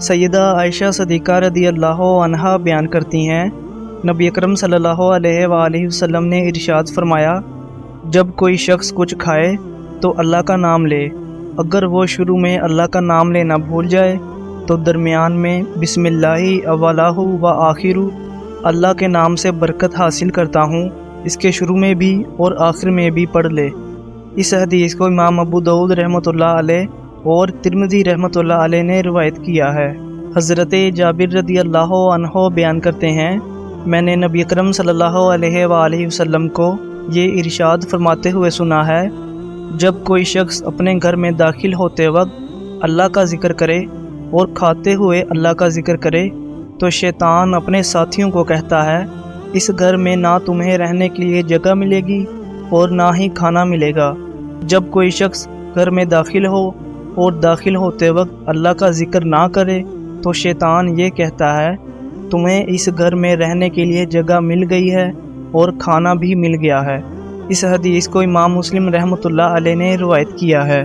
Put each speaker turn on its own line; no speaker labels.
سیدہ عائشہ صدیقہ رضی اللہ عنہا بیان کرتی ہیں، نبی اکرم صلی اللہ علیہ وآلہ وسلم نے ارشاد فرمایا، جب کوئی شخص کچھ کھائے تو اللہ کا نام لے، اگر وہ شروع میں اللہ کا نام لینا بھول جائے تو درمیان میں بسم اللہ اولہ و آخر، اللہ کے نام سے برکت حاصل کرتا ہوں، اس کے شروع میں بھی اور آخر میں بھی پڑھ لے۔ اس حدیث کو امام ابو داؤد رحمۃ اللہ علیہ اور ترمذی رحمۃ اللہ علیہ نے روایت کیا ہے۔ حضرت جابر رضی اللہ عنہ بیان کرتے ہیں، میں نے نبی اکرم صلی اللہ علیہ وآلہ وسلم کو یہ ارشاد فرماتے ہوئے سنا ہے، جب کوئی شخص اپنے گھر میں داخل ہوتے وقت اللہ کا ذکر کرے اور کھاتے ہوئے اللہ کا ذکر کرے تو شیطان اپنے ساتھیوں کو کہتا ہے، اس گھر میں نہ تمہیں رہنے کے لیے جگہ ملے گی اور نہ ہی کھانا ملے گا۔ جب کوئی شخص گھر میں داخل ہو اور داخل ہوتے وقت اللہ کا ذکر نہ کرے تو شیطان یہ کہتا ہے، تمہیں اس گھر میں رہنے کے لیے جگہ مل گئی ہے اور کھانا بھی مل گیا ہے۔ اس حدیث کو امام مسلم رحمۃ اللہ علیہ نے روایت کیا ہے۔